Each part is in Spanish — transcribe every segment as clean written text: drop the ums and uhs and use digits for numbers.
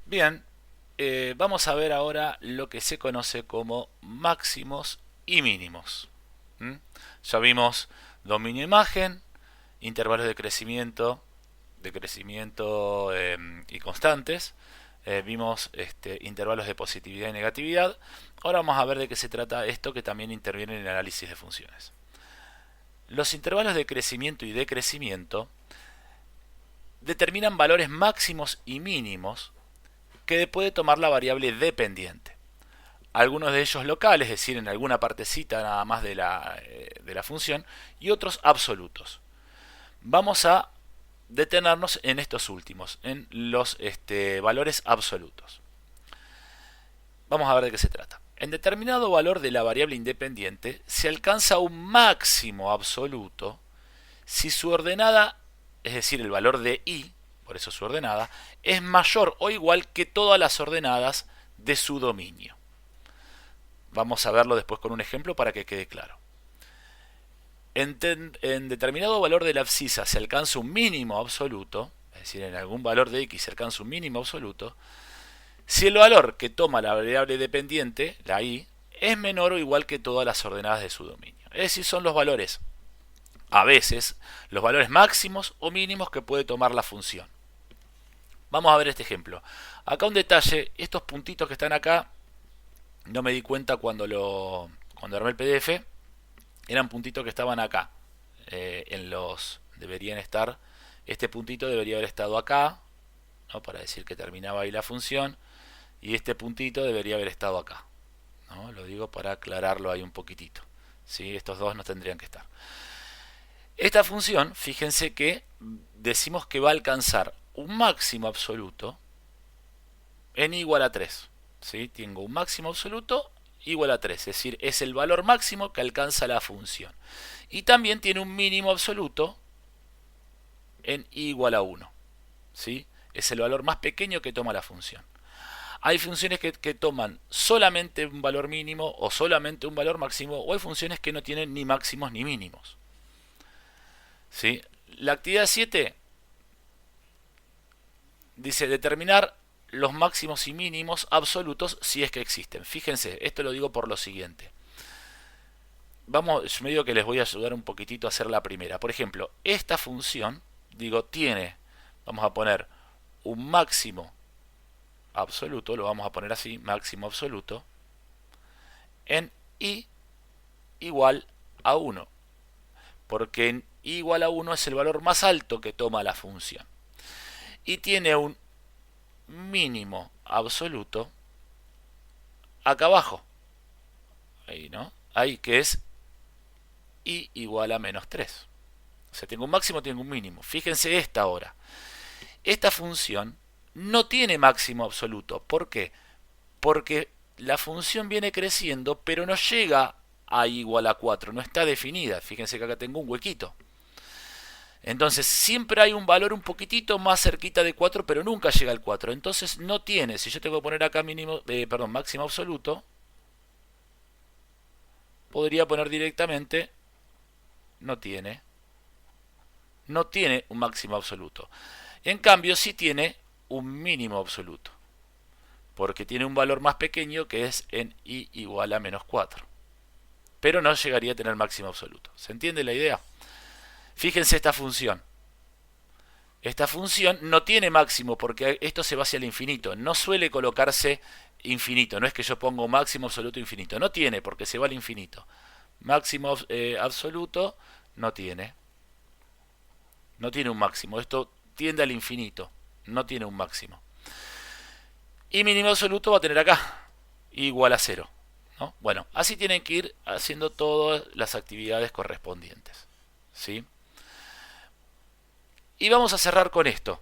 Bien, vamos a ver ahora lo que se conoce como máximos y mínimos. ¿Mm? Ya vimos dominio imagen, intervalos de crecimiento y constantes. Vimos intervalos de positividad y negatividad. Ahora vamos a ver de qué se trata esto que también interviene en el análisis de funciones. Los intervalos de crecimiento y decrecimiento determinan valores máximos y mínimos que puede tomar la variable dependiente. Algunos de ellos locales, es decir, en alguna partecita nada más de la función, y otros absolutos. Vamos a detenernos en estos últimos, en los valores absolutos. Vamos a ver de qué se trata. En determinado valor de la variable independiente se alcanza un máximo absoluto si su ordenada, es decir, el valor de i, por eso su ordenada, es mayor o igual que todas las ordenadas de su dominio. Vamos a verlo después con un ejemplo para que quede claro. En determinado valor de la abscisa se alcanza un mínimo absoluto, es decir, en algún valor de x se alcanza un mínimo absoluto, si el valor que toma la variable dependiente, la i, es menor o igual que todas las ordenadas de su dominio. Es decir, son los valores, a veces, los valores máximos o mínimos que puede tomar la función. Vamos a ver este ejemplo. Acá un detalle, estos puntitos que están acá, no me di cuenta cuando armé el PDF, eran puntitos que estaban acá. Deberían estar, este puntito debería haber estado acá, ¿no? Para decir que terminaba ahí la función, y este puntito debería haber estado acá, ¿no? Lo digo para aclararlo ahí un poquitito, ¿sí? Estos dos no tendrían que estar. Esta función, fíjense que decimos que va a alcanzar un máximo absoluto en igual a 3. ¿Sí? Tengo un máximo absoluto igual a 3, es decir, es el valor máximo que alcanza la función. Y también tiene un mínimo absoluto en igual a 1. ¿Sí? Es el valor más pequeño que toma la función. Hay funciones que toman solamente un valor mínimo o solamente un valor máximo, o hay funciones que no tienen ni máximos ni mínimos. ¿Sí? La actividad 7 dice determinar los máximos y mínimos absolutos si es que existen. Fíjense, esto lo digo por lo siguiente. Vamos, yo me digo que les voy a ayudar un poquitito a hacer la primera. Por ejemplo, esta función, digo, tiene, vamos a poner un máximo absoluto, lo vamos a poner así, máximo absoluto, en i igual a 1. Porque en i igual a 1 es el valor más alto que toma la función. Y tiene un mínimo absoluto acá abajo. Ahí, ¿no? Ahí que es i igual a menos 3. O sea, tengo un máximo, tengo un mínimo. Fíjense esta ahora. Esta función no tiene máximo absoluto. ¿Por qué? Porque la función viene creciendo, pero no llega a i igual a 4. No está definida. Fíjense que acá tengo un huequito. Entonces siempre hay un valor un poquitito más cerquita de 4, pero nunca llega al 4. Entonces no tiene, si yo tengo que poner acá máximo absoluto, podría poner directamente, no tiene. No tiene un máximo absoluto. En cambio sí tiene un mínimo absoluto. Porque tiene un valor más pequeño que es en i igual a menos 4. Pero no llegaría a tener máximo absoluto. ¿Se entiende la idea? Fíjense esta función. Esta función no tiene máximo porque esto se va hacia el infinito. No suele colocarse infinito. No es que yo pongo máximo absoluto infinito. No tiene porque se va al infinito. Máximo absoluto no tiene. No tiene un máximo. Esto tiende al infinito. No tiene un máximo. Y mínimo absoluto va a tener acá. Igual a 0. ¿No? Bueno, así tienen que ir haciendo todas las actividades correspondientes. ¿Sí? Y vamos a cerrar con esto.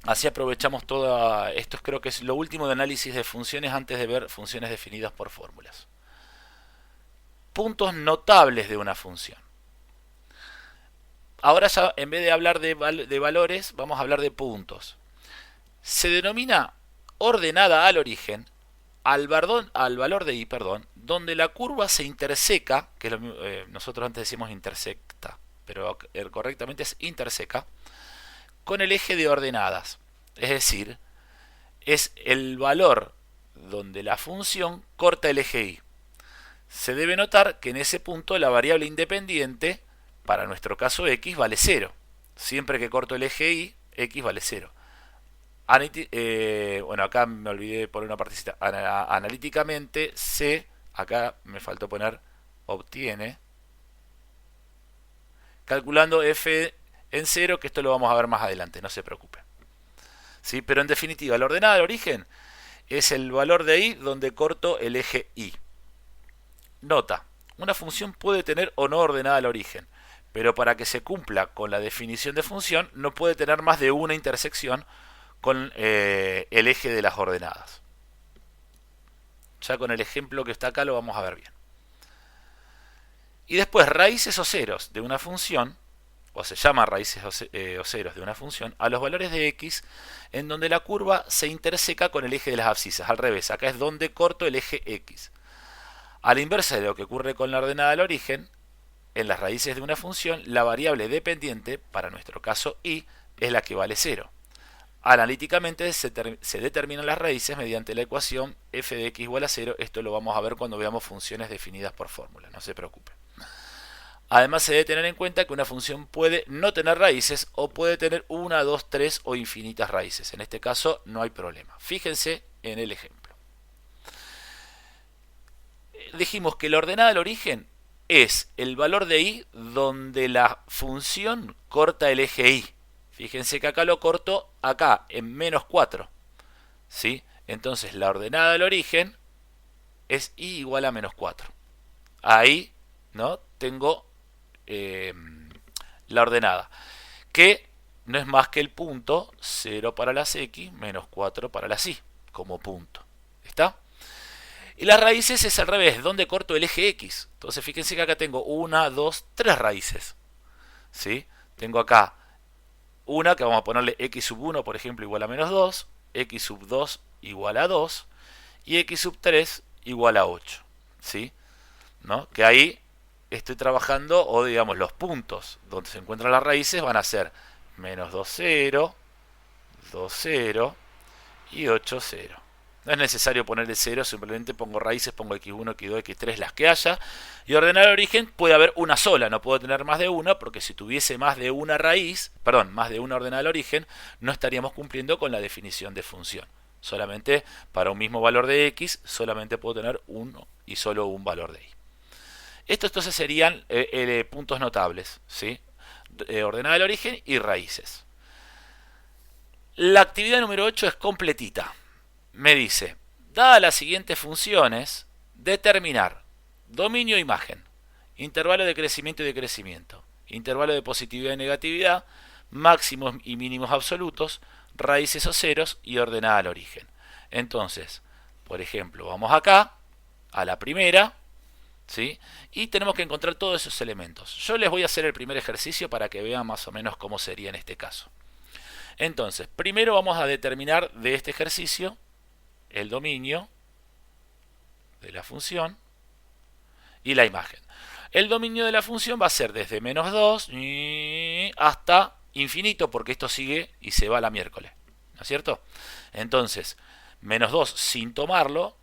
Así aprovechamos todo esto. Creo que es lo último de análisis de funciones antes de ver funciones definidas por fórmulas. Puntos notables de una función. Ahora ya en vez de hablar de valores, vamos a hablar de puntos. Se denomina ordenada al origen al valor de i, donde la curva se interseca, que nosotros antes decimos intersecta, pero correctamente es interseca, con el eje de ordenadas. Es decir, es el valor donde la función corta el eje y. Se debe notar que en ese punto la variable independiente, para nuestro caso x, vale 0. Siempre que corto el eje y, x vale 0. Bueno, acá me olvidé de poner una partecita. Analíticamente, C, acá me faltó poner, obtiene, calculando f en 0, que esto lo vamos a ver más adelante, no se preocupe. ¿Sí? Pero en definitiva, la ordenada del origen es el valor de y donde corto el eje y. Nota, una función puede tener o no ordenada al origen, pero para que se cumpla con la definición de función no puede tener más de una intersección con el eje de las ordenadas. Ya con el ejemplo que está acá lo vamos a ver bien. Y después raíces o ceros de una función, o se llama raíces o ceros de una función, a los valores de x en donde la curva se interseca con el eje de las abscisas. Al revés, acá es donde corto el eje x. A la inversa de lo que ocurre con la ordenada del origen, en las raíces de una función, la variable dependiente, para nuestro caso y, es la que vale 0. Analíticamente se determinan las raíces mediante la ecuación f de x igual a 0. Esto lo vamos a ver cuando veamos funciones definidas por fórmula, no se preocupe. Además se debe tener en cuenta que una función puede no tener raíces o puede tener 1, 2, 3 o infinitas raíces. En este caso no hay problema. Fíjense en el ejemplo. Dijimos que la ordenada del origen es el valor de y donde la función corta el eje y. Fíjense que acá lo corto acá en menos 4. ¿Sí? Entonces la ordenada del origen es y igual a menos 4. Ahí, ¿no? Tengo la ordenada, que no es más que el punto 0 para las x menos 4 para las y, como punto. ¿Está? Y las raíces es al revés, donde corto el eje x. Entonces fíjense que acá tengo 1, 2, 3 raíces. ¿Sí? Tengo acá una que vamos a ponerle x sub 1, por ejemplo, igual a menos 2, x sub 2 igual a 2 y x sub 3 igual a 8. ¿Sí? ¿No? Que ahí estoy trabajando, o digamos los puntos donde se encuentran las raíces van a ser menos 2, 0, 2, 0 y 8, 0. No es necesario ponerle 0, simplemente pongo raíces, pongo x1, x2, x3, las que haya. Y ordenar el origen puede haber una sola, no puedo tener más de una, porque si tuviese más de una raíz, perdón, más de una ordenada al origen, no estaríamos cumpliendo con la definición de función. Solamente para un mismo valor de x, solamente puedo tener uno y solo un valor de y. Estos entonces serían puntos notables, ¿sí? Ordenada del origen y raíces. La actividad número 8 es completita. Me dice, dadas las siguientes funciones, determinar dominio imagen, intervalo de crecimiento y decrecimiento, intervalo de positividad y negatividad, máximos y mínimos absolutos, raíces o ceros y ordenada al origen. Entonces, por ejemplo, vamos acá a la primera, ¿sí? Y tenemos que encontrar todos esos elementos. Yo les voy a hacer el primer ejercicio para que vean más o menos cómo sería en este caso. Entonces, primero vamos a determinar de este ejercicio el dominio de la función y la imagen. El dominio de la función va a ser desde menos 2 hasta infinito, porque esto sigue y se va a la miércoles, ¿no es cierto? Entonces, menos 2 sin tomarlo,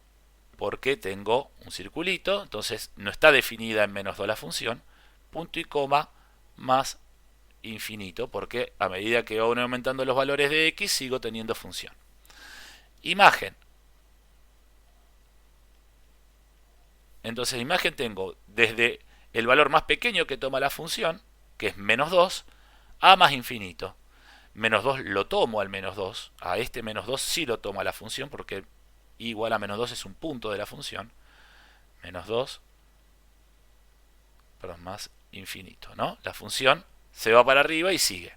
porque tengo un circulito, entonces no está definida en menos 2 la función, punto y coma más infinito, porque a medida que van aumentando los valores de x, sigo teniendo función. Imagen. Entonces, imagen tengo desde el valor más pequeño que toma la función, que es menos 2, a más infinito. Menos 2 lo tomo al menos 2. A este menos 2 sí lo toma la función, porque i igual a menos 2 es un punto de la función. Menos 2, perdón, más infinito, ¿no? La función se va para arriba y sigue.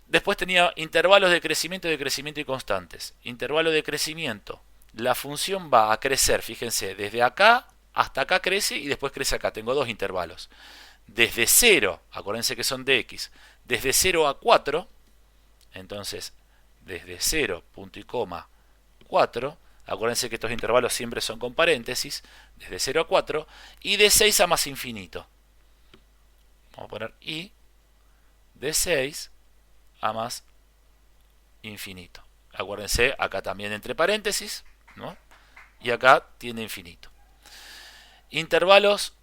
Después tenía intervalos de crecimiento y constantes. Intervalo de crecimiento. La función va a crecer, fíjense, desde acá hasta acá crece y después crece acá. Tengo dos intervalos. Desde 0, acuérdense que son de x, desde 0 a 4, entonces desde 0, punto y coma, 4, acuérdense que estos intervalos siempre son con paréntesis, desde 0 a 4, y de 6 a más infinito. Vamos a poner y de 6 a más infinito. Acuérdense, acá también entre paréntesis, ¿no? Y acá tiende a infinito. Intervalos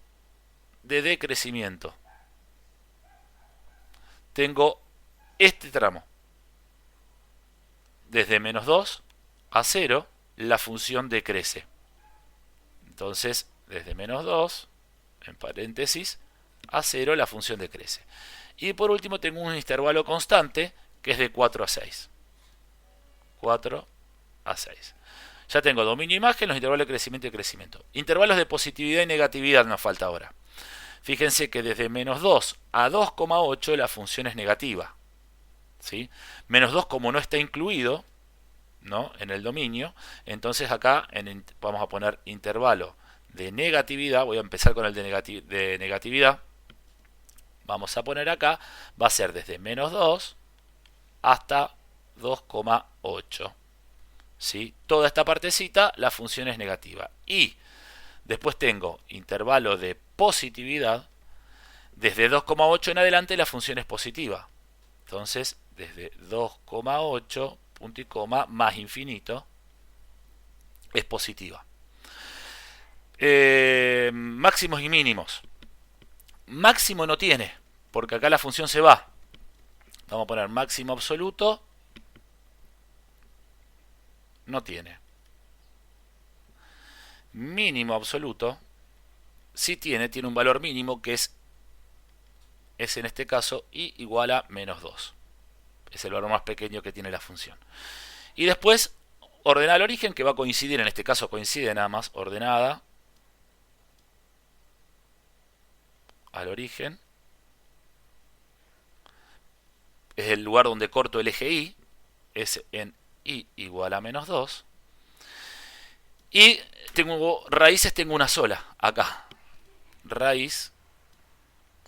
de decrecimiento. Tengo este tramo. Desde menos 2 a 0, la función decrece. Entonces, desde menos 2, en paréntesis, a 0, la función decrece. Y por último tengo un intervalo constante que es de 4 a 6. 4 a 6. Ya tengo dominio imagen, los intervalos de crecimiento y crecimiento. Intervalos de positividad y negatividad nos falta ahora. Fíjense que desde menos 2 a 2,8 la función es negativa. ¿Sí? Menos 2 como no está incluido, ¿no?, en el dominio, entonces acá vamos a poner intervalo de negatividad. Voy a empezar con el de negatividad. Vamos a poner acá, va a ser desde menos 2 hasta 2,8. ¿Sí? Toda esta partecita, la función es negativa. Y después tengo intervalo de positividad. Desde 2,8 en adelante la función es positiva. Entonces, desde 2,8, punto y coma, más infinito, es positiva. Máximos y mínimos. Máximo no tiene, porque acá la función se va. Vamos a poner máximo absoluto. No tiene. Mínimo absoluto sí tiene un valor mínimo que es en este caso i igual a menos 2. Es el valor más pequeño que tiene la función. Y después ordenar al origen, que va a coincidir, en este caso coincide nada más, ordenada al origen. Es el lugar donde corto el eje y, es en i igual a menos 2. Y tengo raíces, tengo una sola, acá. Raíz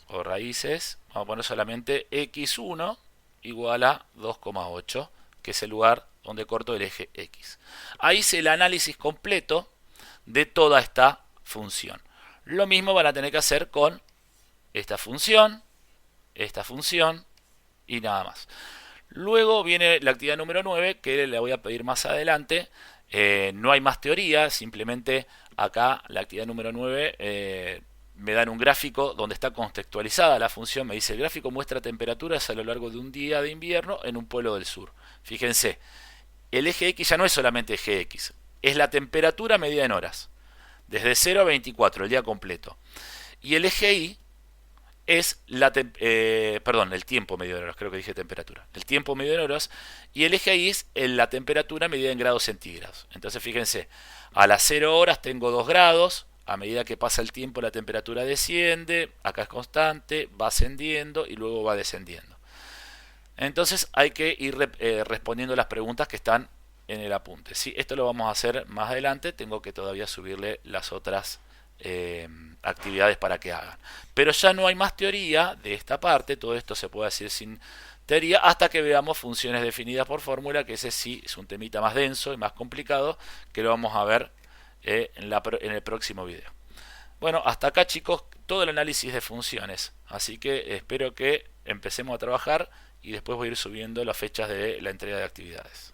o raíces, vamos a poner solamente x1 igual a 2,8, que es el lugar donde corto el eje x. Ahí hice el análisis completo de toda esta función. Lo mismo van a tener que hacer con esta función y nada más. Luego viene la actividad número 9, que le voy a pedir más adelante. No hay más teoría, simplemente acá la actividad número 9 me dan un gráfico donde está contextualizada la función. Me dice: el gráfico muestra temperaturas a lo largo de un día de invierno en un pueblo del sur. Fíjense, el eje X ya no es solamente eje X, es la temperatura medida en horas, desde 0 a 24, el día completo. Y el eje Y es el tiempo medido en horas, creo que dije temperatura. El tiempo medido en horas, y el eje Y es la temperatura medida en grados centígrados. Entonces fíjense, a las 0 horas tengo 2 grados, a medida que pasa el tiempo la temperatura desciende, acá es constante, va ascendiendo y luego va descendiendo. Entonces hay que ir respondiendo las preguntas que están en el apunte. ¿Sí? Esto lo vamos a hacer más adelante, tengo que todavía subirle las otras actividades para que hagan. Pero ya no hay más teoría de esta parte, todo esto se puede hacer sin teoría hasta que veamos funciones definidas por fórmula, que ese sí es un temita más denso y más complicado, que lo vamos a ver en el próximo video. Bueno, hasta acá, chicos, todo el análisis de funciones, así que espero que empecemos a trabajar y después voy a ir subiendo las fechas de la entrega de actividades.